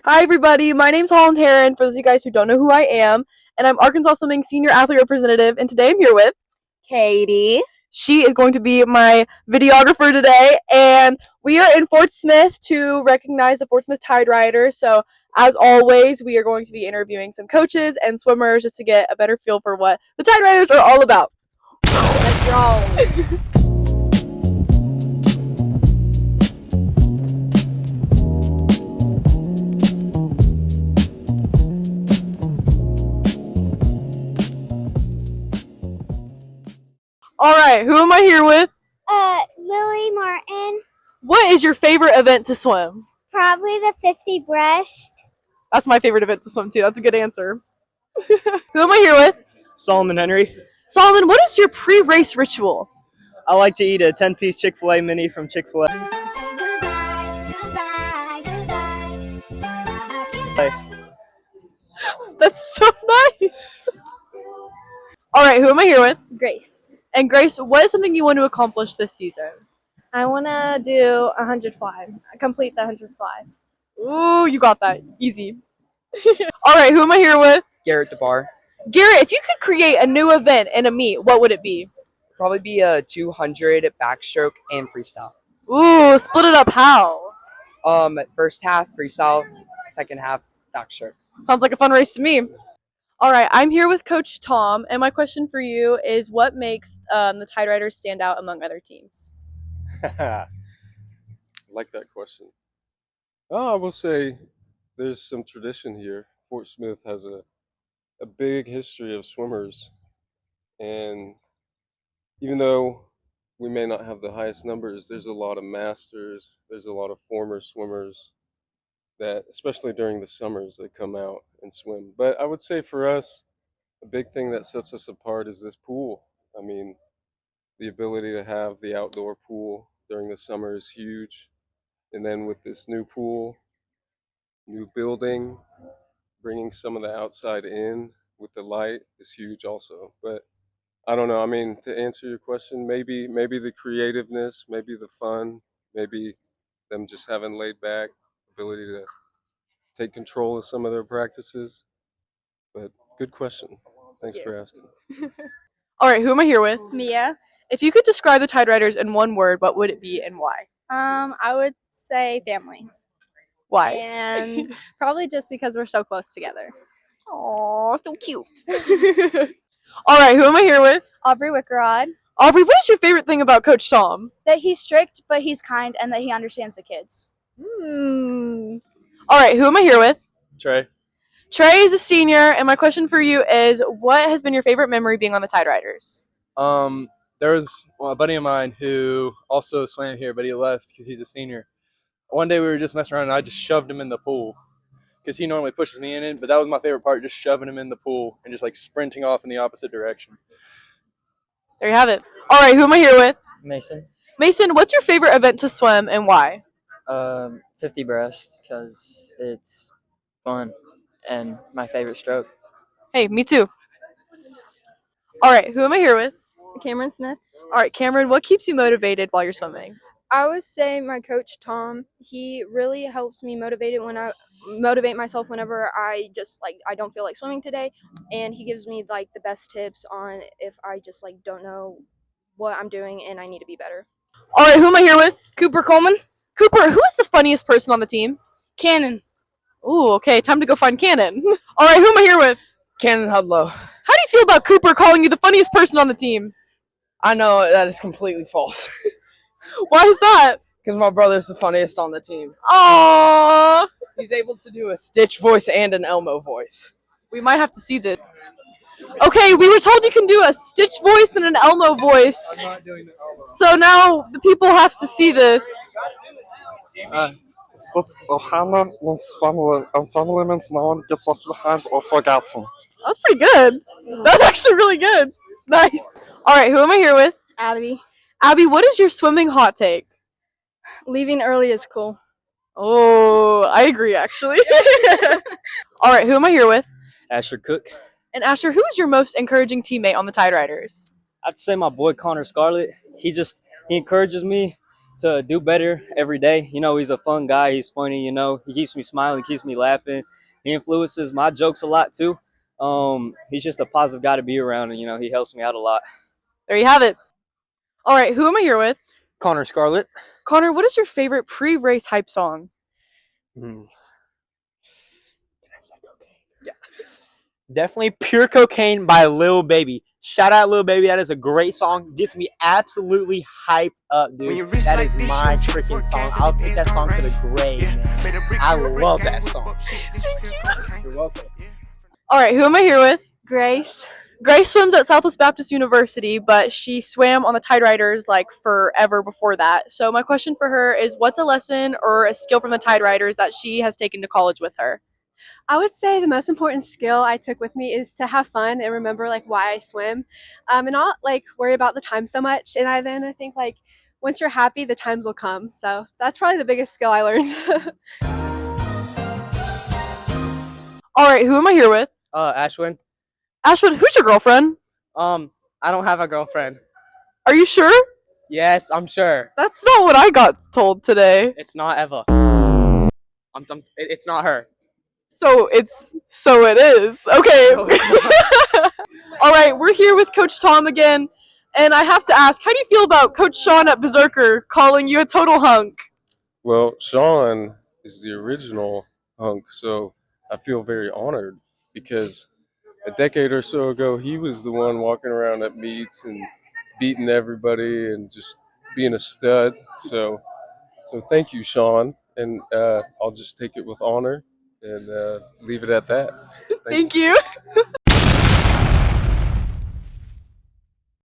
Hi, everybody. My name's Holland Heron, for those of you guys who don't know who I am, and I'm Arkansas Swimming Senior Athlete Representative, and today I'm here with Katie. She is going to be my videographer today, and we are in Fort Smith to recognize the Fort Smith Tideriders. So, as always, we are going to be interviewing some coaches and swimmers just to get a better feel for what the Tideriders are all about. Let's roll. All right, who am I here with? Lily Martin. What is your favorite event to swim? Probably the 50 breast. That's my favorite event to swim too. That's a good answer. Who am I here with? Solomon Henry. Solomon, what is your pre-race ritual? I like to eat a 10-piece Chick-fil-A mini from Chick-fil-A. That's so nice. All right, who am I here with? Grace. And Grace, what is something you want to accomplish this season? I want to do 100 fly. Complete the 100 fly. Ooh, you got that. Easy. All right, who am I here with? Garrett DeBar. Garrett, if you could create a new event and a meet, what would it be? Probably be a 200 backstroke and freestyle. Ooh, split it up how? First half freestyle, second half backstroke. Sounds like a fun race to me. All right, I'm here with Coach Tom, and my question for you is what makes the Tideriders stand out among other teams? I like that question. I will say there's some tradition here. Fort Smith has a big history of swimmers, and even though we may not have the highest numbers, there's a lot of masters, there's a lot of former swimmers that, especially during the summers, they come out and swim. But I would say for us, a big thing that sets us apart is this pool. I mean, the ability to have the outdoor pool during the summer is huge. And then with this new pool, new building, bringing some of the outside in with the light is huge also. But I don't know. I mean, to answer your question, maybe the creativeness, maybe the fun, maybe them just having laid back ability to take control of some of their practices. But good question. Thanks for asking. All right, who am I here with? Mia. If you could describe the Tideriders in one word, what would it be and why? I would say family. Why? And probably just because we're so close together. Aw, so cute. All right, who am I here with? Aubrey Wickerod. Aubrey, what is your favorite thing about Coach Tom? That he's strict, but he's kind, and that he understands the kids. All right, who am I here with? Trey. Trey is a senior, and my question for you is, what has been your favorite memory being on the Tideriders? There was a buddy of mine who also swam here, but he left because he's a senior. One day we were just messing around, and I just shoved him in the pool because he normally pushes me in it, but that was my favorite part, just shoving him in the pool and just like sprinting off in the opposite direction. There you have it. All right, who am I here with? Mason. Mason, what's your favorite event to swim and why? 50 breast because it's fun and my favorite stroke. Hey, me too. All right, who am I here with? Cameron Smith. All right, Cameron, what keeps you motivated while you're swimming? I would say my coach Tom. He really helps me motivate myself whenever I don't feel like swimming today, and he gives me like the best tips on if I just like don't know what I'm doing and I need to be better. All right, who am I here with? Cooper Coleman. Cooper, who is the funniest person on the team? Cannon. Ooh, okay, time to go find Cannon. All right, who am I here with? Cannon Hudlow. How do you feel about Cooper calling you the funniest person on the team? I know that is completely false Why is that? because my brother's the funniest on the team. Aww. He's able to do a Stitch voice and an Elmo voice. We might have to see this. Okay, we were told you can do a Stitch voice and an Elmo voice. I'm not doing the Elmo. So now the people have to see this. Ohana means family, and family means no one gets left behind or forgotten. That's pretty good. That's actually really good. Nice. All right, who am I here with? Abby. Abby, what is your swimming hot take? Leaving early is cool. Oh, I agree, actually. All right, who am I here with? Asher Cook. And Asher, who is your most encouraging teammate on the Tideriders? I'd say my boy Connor Scarlett. He encourages me to do better every day. He's a fun guy. He's funny. He keeps me smiling, keeps me laughing. He influences my jokes a lot too. He's just a positive guy to be around, and he helps me out a lot. There you have it. All right, who am I here with? Connor Scarlett. Connor, what is your favorite pre-race hype song? Definitely Pure Cocaine by Lil Baby. Shout out Lil Baby. That is a great song. Gets me absolutely hyped up, dude. That is my freaking song. I'll take that song to the grave, man. I love that song. Thank you. You're welcome. All right, who am I here with? Grace. Grace swims at Southwest Baptist University, but she swam on the Tideriders like forever before that. So my question for her is, what's a lesson or a skill from the Tideriders that she has taken to college with her? I would say the most important skill I took with me is to have fun and remember like why I swim, and not like worry about the time so much. And I think like once you're happy, the times will come. So that's probably the biggest skill I learned. All right, who am I here with? Ashwin. Ashwin, who's your girlfriend? I don't have a girlfriend. Are you sure? Yes, I'm sure. That's not what I got told today. It's not Eva. It's not her. So it is. Okay. All right, we're here with Coach Tom again, and I have to ask, how do you feel about Coach Sean at Berserker calling you a total hunk? Well, Sean is the original hunk, so I feel very honored because a decade or so ago, he was the one walking around at meets and beating everybody and just being a stud. So thank you, Sean, and I'll just take it with honor and leave it at that. Thank you.